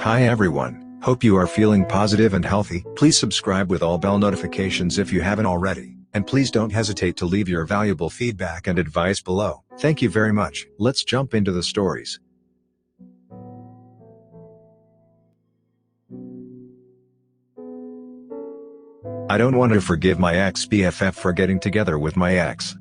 Hi everyone, hope you are feeling positive and healthy. Please subscribe with all bell notifications if you haven't already, and please don't hesitate to leave your valuable feedback and advice below. Thank you very much. Let's jump into the stories. I don't want to forgive my ex-BFF for getting together with my ex.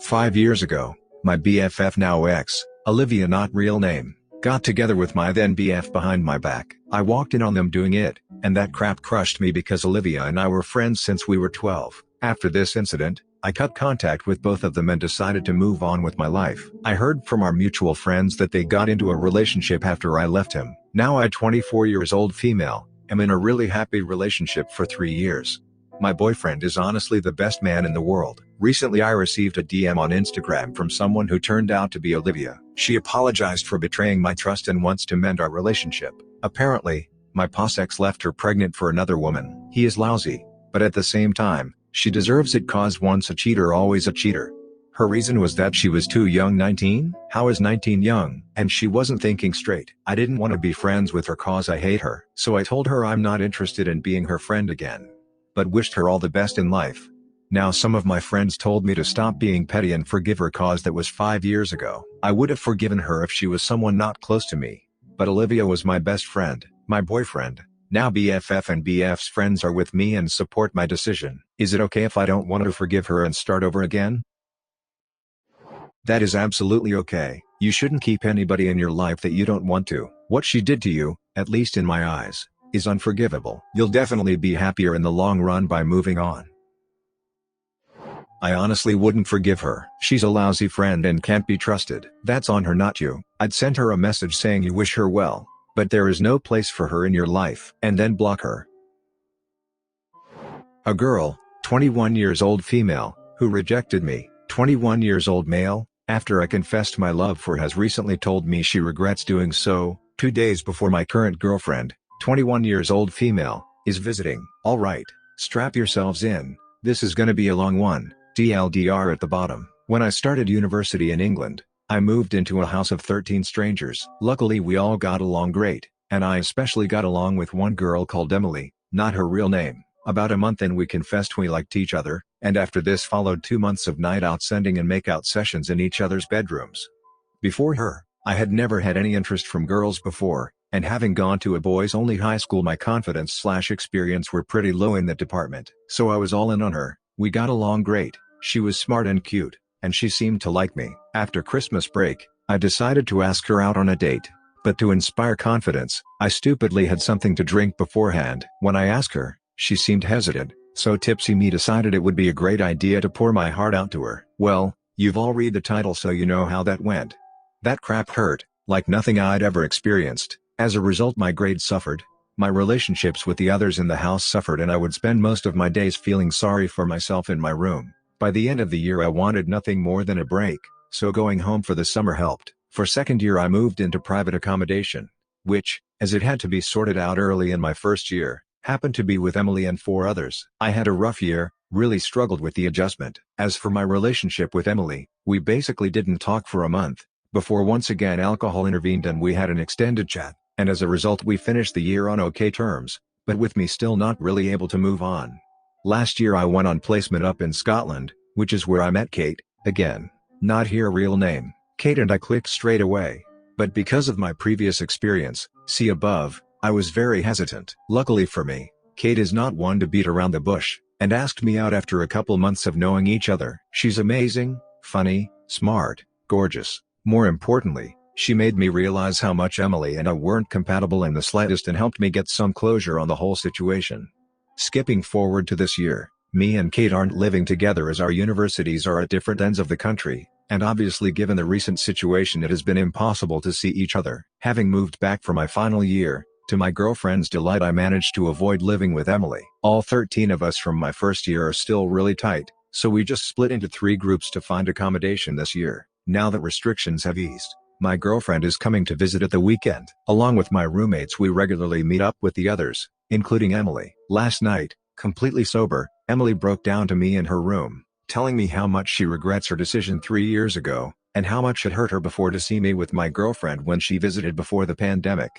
5 years ago, my BFF now ex, Olivia not real name, got together with my then BF behind my back. I walked in on them doing it, and that crap crushed me because Olivia and I were friends since we were 12. After this incident, I cut contact with both of them and decided to move on with my life. I heard from our mutual friends that they got into a relationship after I left him. Now I 24 years old female, am in a really happy relationship for 3 years. My boyfriend is honestly the best man in the world. Recently I received a DM on Instagram from someone who turned out to be Olivia. She apologized for betraying my trust and wants to mend our relationship. Apparently, my past ex left her pregnant for another woman. He is lousy, but at the same time, she deserves it cause once a cheater always a cheater. Her reason was that she was too young. 19? How is 19 young? And she wasn't thinking straight. I didn't want to be friends with her cause I hate her. So I told her I'm not interested in being her friend again, but wished her all the best in life. Now some of my friends told me to stop being petty and forgive her cause that was 5 years ago. I would have forgiven her if she was someone not close to me. But Olivia was my best friend, my boyfriend. Now BFF and BF's friends are with me and support my decision. Is it okay if I don't want to forgive her and start over again? That is absolutely okay. You shouldn't keep anybody in your life that you don't want to. What she did to you, at least in my eyes, is unforgivable. You'll definitely be happier in the long run by moving on. I honestly wouldn't forgive her. She's a lousy friend and can't be trusted. That's on her, not you. I'd send her a message saying you wish her well, but there is no place for her in your life, and then block her. A girl, 21 years old female, who rejected me, 21 years old male, after I confessed my love for her has recently told me she regrets doing so. 2 days before my current girlfriend, 21 years old female, is visiting. Alright, strap yourselves in, this is gonna be a long one. TLDR at the bottom. When I started university in England, I moved into a house of 13 strangers. Luckily we all got along great, and I especially got along with one girl called Emily, not her real name. About a month in we confessed we liked each other, and after this followed 2 months of night out sending and make-out sessions in each other's bedrooms. Before her, I had never had any interest from girls before, and having gone to a boys-only high school my confidence/experience were pretty low in that department. So I was all in on her. We got along great, she was smart and cute, and she seemed to like me. After Christmas break, I decided to ask her out on a date. But to inspire confidence, I stupidly had something to drink beforehand. When I asked her, she seemed hesitant, so tipsy me decided it would be a great idea to pour my heart out to her. Well, you've all read the title so you know how that went. That crap hurt, like nothing I'd ever experienced. As a result my grades suffered, my relationships with the others in the house suffered, and I would spend most of my days feeling sorry for myself in my room. By the end of the year I wanted nothing more than a break, so going home for the summer helped. For second year I moved into private accommodation, which, as it had to be sorted out early in my first year, happened to be with Emily and 4 others. I had a rough year, really struggled with the adjustment. As for my relationship with Emily, we basically didn't talk for a month, before once again alcohol intervened and we had an extended chat, and as a result we finished the year on okay terms, but with me still not really able to move on. Last year I went on placement up in Scotland, which is where I met Kate, again, not her real name. Kate and I clicked straight away, but because of my previous experience, see above, I was very hesitant. Luckily for me, Kate is not one to beat around the bush, and asked me out after a couple months of knowing each other. She's amazing, funny, smart, gorgeous. More importantly, she made me realize how much Emily and I weren't compatible in the slightest and helped me get some closure on the whole situation. Skipping forward to this year, me and Kate aren't living together as our universities are at different ends of the country, and obviously given the recent situation it has been impossible to see each other. Having moved back for my final year, to my girlfriend's delight I managed to avoid living with Emily. All 13 of us from my first year are still really tight, so we just split into 3 groups to find accommodation this year. Now that restrictions have eased, my girlfriend is coming to visit at the weekend. Along with my roommates we regularly meet up with the others, including Emily. Last night, completely sober, Emily broke down to me in her room, telling me how much she regrets her decision 3 years ago, and how much it hurt her before to see me with my girlfriend when she visited before the pandemic.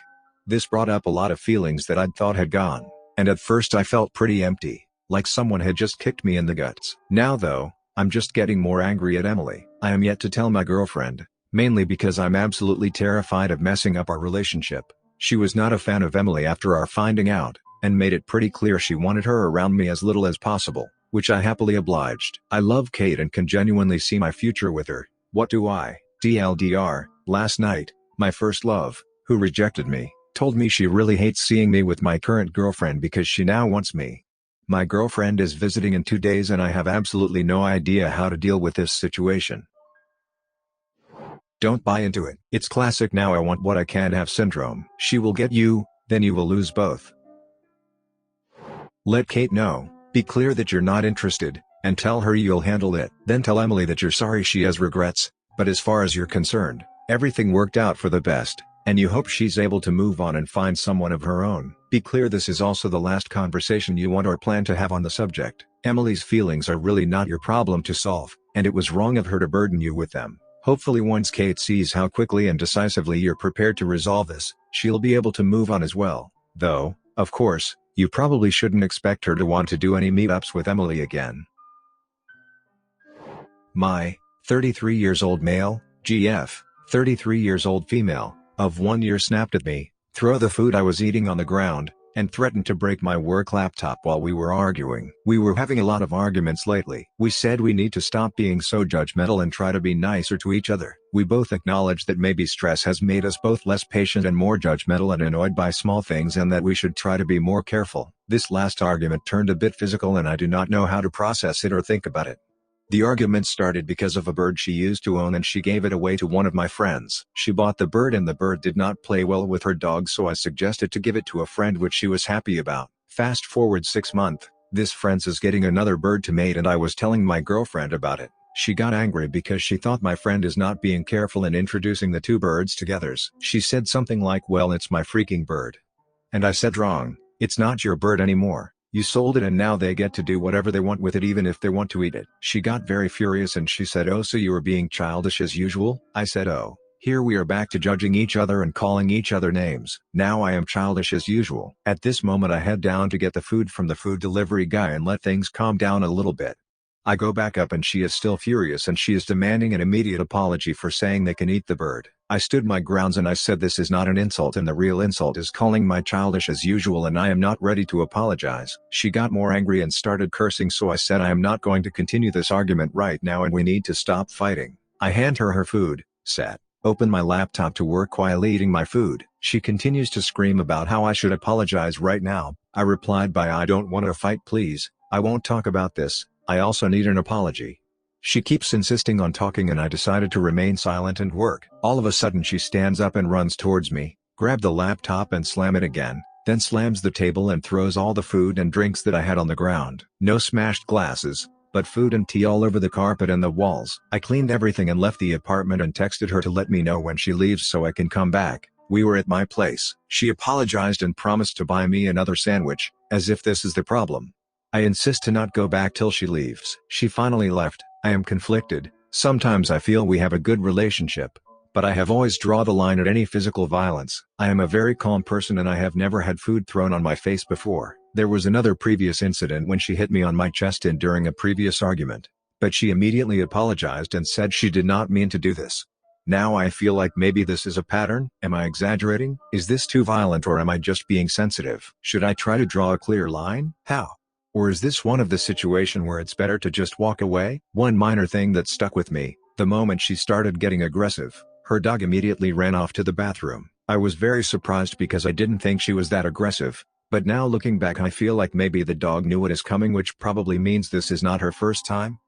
This brought up a lot of feelings that I'd thought had gone, and at first I felt pretty empty, like someone had just kicked me in the guts. Now though, I'm just getting more angry at Emily. I am yet to tell my girlfriend, mainly because I'm absolutely terrified of messing up our relationship. She was not a fan of Emily after our finding out, and made it pretty clear she wanted her around me as little as possible, which I happily obliged. I love Kate and can genuinely see my future with her. What do I? TLDR, last night, my first love, who rejected me, told me she really hates seeing me with my current girlfriend because she now wants me. My girlfriend is visiting in 2 days and I have absolutely no idea how to deal with this situation. Don't buy into it. It's classic now I want what I can't have syndrome. She will get you, then you will lose both. Let Kate know, be clear that you're not interested, and tell her you'll handle it. Then tell Emily that you're sorry she has regrets, but as far as you're concerned, everything worked out for the best, and you hope she's able to move on and find someone of her own. Be clear this is also the last conversation you want or plan to have on the subject. Emily's feelings are really not your problem to solve, and it was wrong of her to burden you with them. Hopefully once Kate sees how quickly and decisively you're prepared to resolve this, she'll be able to move on as well. Though, of course, you probably shouldn't expect her to want to do any meetups with Emily again. My 33 years old male, GF, 33 years old female, of 1 year snapped at me, threw the food I was eating on the ground, and threatened to break my work laptop while we were arguing. We were having a lot of arguments lately. We said we need to stop being so judgmental and try to be nicer to each other. We both acknowledged that maybe stress has made us both less patient and more judgmental and annoyed by small things and that we should try to be more careful. This last argument turned a bit physical and I do not know how to process it or think about it. The argument started because of a bird she used to own and she gave it away to one of my friends. She bought the bird and the bird did not play well with her dog, so I suggested to give it to a friend, which she was happy about. Fast forward 6 months, this friend is getting another bird to mate and I was telling my girlfriend about it. She got angry because she thought my friend is not being careful in introducing the two birds together. She said something like, "Well, it's my freaking bird." And I said, "Wrong, it's not your bird anymore. You sold it and now they get to do whatever they want with it even if they want to eat it." She got very furious and she said, "Oh, so you were being childish as usual?" I said, "Oh, here we are back to judging each other and calling each other names. Now I am childish as usual." At this moment I head down to get the food from the food delivery guy and let things calm down a little bit. I go back up and she is still furious and she is demanding an immediate apology for saying they can eat the bird. I stood my grounds and I said this is not an insult and the real insult is calling my childish as usual and I am not ready to apologize. She got more angry and started cursing, so I said I am not going to continue this argument right now and we need to stop fighting. I hand her food, sat, open my laptop to work while eating my food. She continues to scream about how I should apologize right now. I replied by, "I don't want to fight, please. I won't talk about this. I also need an apology." She keeps insisting on talking and I decided to remain silent and work. All of a sudden she stands up and runs towards me, grab the laptop and slam it again, then slams the table and throws all the food and drinks that I had on the ground. No smashed glasses, but food and tea all over the carpet and the walls. I cleaned everything and left the apartment and texted her to let me know when she leaves so I can come back. We were at my place. She apologized and promised to buy me another sandwich, as if this is the problem. I insist to not go back till she leaves. She finally left. I am conflicted. Sometimes I feel we have a good relationship, but I have always drawn the line at any physical violence. I am a very calm person and I have never had food thrown on my face before. There was another previous incident when she hit me on my chest and during a previous argument, but she immediately apologized and said she did not mean to do this. Now I feel like maybe this is a pattern. Am I exaggerating? Is this too violent or am I just being sensitive? Should I try to draw a clear line? How? Or is this one of the situation where it's better to just walk away? One minor thing that stuck with me, the moment she started getting aggressive, her dog immediately ran off to the bathroom. I was very surprised because I didn't think she was that aggressive, but now looking back I feel like maybe the dog knew what is coming, which probably means this is not her first time.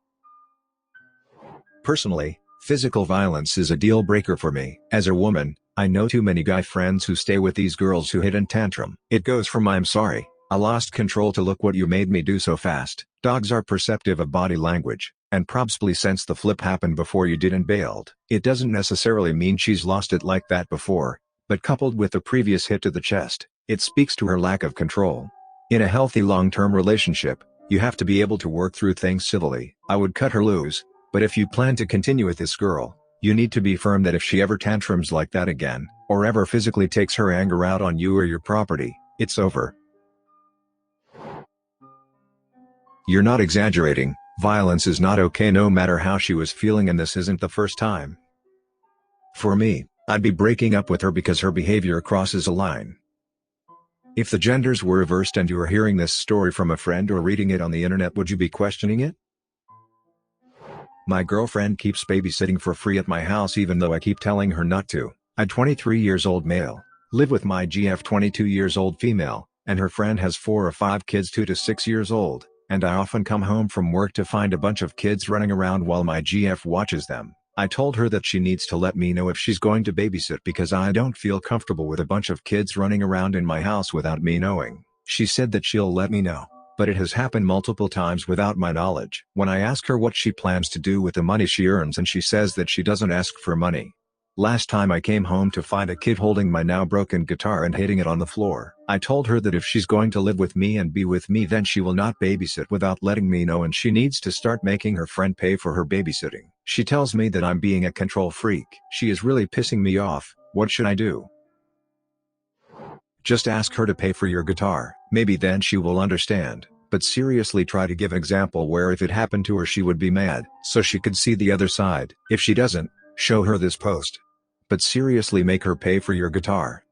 Personally, physical violence is a deal breaker for me. As a woman, I know too many guy friends who stay with these girls who hit and tantrum. It goes from "I'm sorry, I lost control" to "look what you made me do so fast." Dogs are perceptive of body language, and probably sense the flip happened before you did and bailed. It doesn't necessarily mean she's lost it like that before, but coupled with the previous hit to the chest, it speaks to her lack of control. In a healthy long-term relationship, you have to be able to work through things civilly. I would cut her loose, but if you plan to continue with this girl, You need to be firm that if she ever tantrums like that again, or ever physically takes her anger out on you or your property, it's over. You're not exaggerating, violence is not okay no matter how she was feeling, and this isn't the first time. For me, I'd be breaking up with her because her behavior crosses a line. If the genders were reversed and you were hearing this story from a friend or reading it on the internet, would you be questioning it? My girlfriend keeps babysitting for free at my house even though I keep telling her not to. I'm 23 years old male, live with my GF 22 years old female, and her friend has 4 or 5 kids 2 to 6 years old, and I often come home from work to find a bunch of kids running around while my GF watches them. I told her that she needs to let me know if she's going to babysit because I don't feel comfortable with a bunch of kids running around in my house without me knowing. She said that she'll let me know, but it has happened multiple times without my knowledge. When I ask her what she plans to do with the money she earns, and she says that she doesn't ask for money. Last time I came home to find a kid holding my now broken guitar and hitting it on the floor. I told her that if she's going to live with me and be with me, then she will not babysit without letting me know, and she needs to start making her friend pay for her babysitting. She tells me that I'm being a control freak. She is really pissing me off. What should I do? Just ask her to pay for your guitar. Maybe then she will understand. But seriously, try to give an example where if it happened to her she would be mad, so she could see the other side. If she doesn't, show her this post. But seriously, make her pay for your guitar.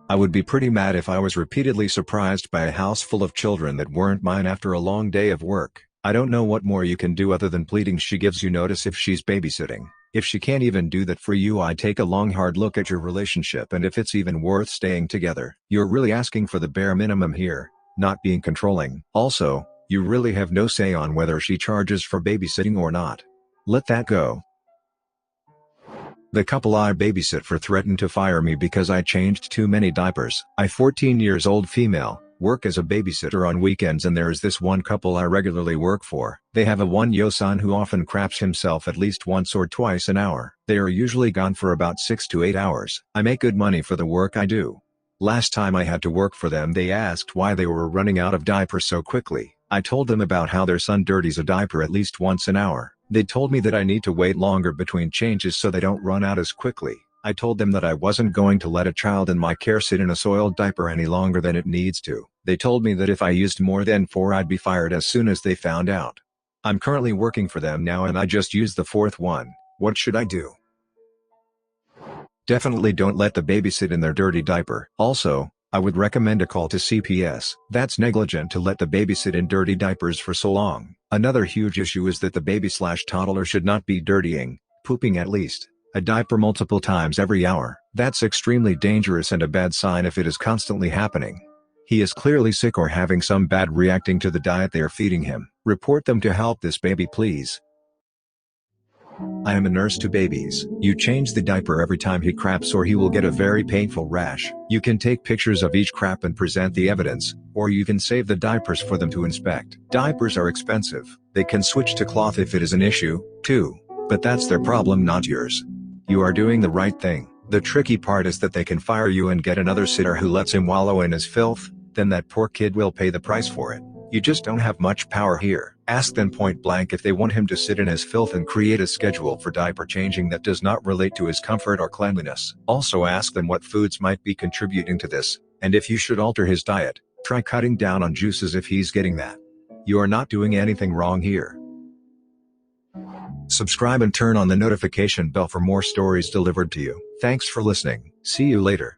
I would be pretty mad if I was repeatedly surprised by a house full of children that weren't mine after a long day of work. I don't know what more you can do other than pleading she gives you notice if she's babysitting. If she can't even do that for you, I take a long hard look at your relationship and if it's even worth staying together. You're really asking for the bare minimum here, not being controlling. Also, you really have no say on whether she charges for babysitting or not. Let that go. The couple I babysit for threatened to fire me because I changed too many diapers. I'm 14 years old female, work as a babysitter on weekends, and there is this one couple I regularly work for. They have a 1-year-old son who often craps himself at least once or twice an hour. They are usually gone for about 6 to 8 hours. I make good money for the work I do. Last time I had to work for them, they asked why they were running out of diapers so quickly. I told them about how their son dirties a diaper at least once an hour. They told me that I need to wait longer between changes so they don't run out as quickly. I told them that I wasn't going to let a child in my care sit in a soiled diaper any longer than it needs to. They told me that if I used more than 4 I'd be fired as soon as they found out. I'm currently working for them now and I just used the 4th one. What should I do? Definitely don't let the baby sit in their dirty diaper. Also, I would recommend a call to CPS. That's negligent to let the baby sit in dirty diapers for so long. Another huge issue is that the baby/toddler should not be dirtying, pooping at least a diaper multiple times every hour. That's extremely dangerous and a bad sign if it is constantly happening. He is clearly sick or having some bad reacting to the diet they are feeding him. Report them to help this baby, please. I am a nurse to babies. You change the diaper every time he craps or he will get a very painful rash. You can take pictures of each crap and present the evidence, or you can save the diapers for them to inspect. Diapers are expensive. They can switch to cloth if it is an issue, too. But that's their problem, not yours. You are doing the right thing. The tricky part is that they can fire you and get another sitter who lets him wallow in his filth, then that poor kid will pay the price for it. You just don't have much power here. Ask them point blank if they want him to sit in his filth and create a schedule for diaper changing that does not relate to his comfort or cleanliness. Also ask them what foods might be contributing to this, and if you should alter his diet. Try cutting down on juices if he's getting that. You are not doing anything wrong here. Subscribe and turn on the notification bell for more stories delivered to you. Thanks for listening. See you later.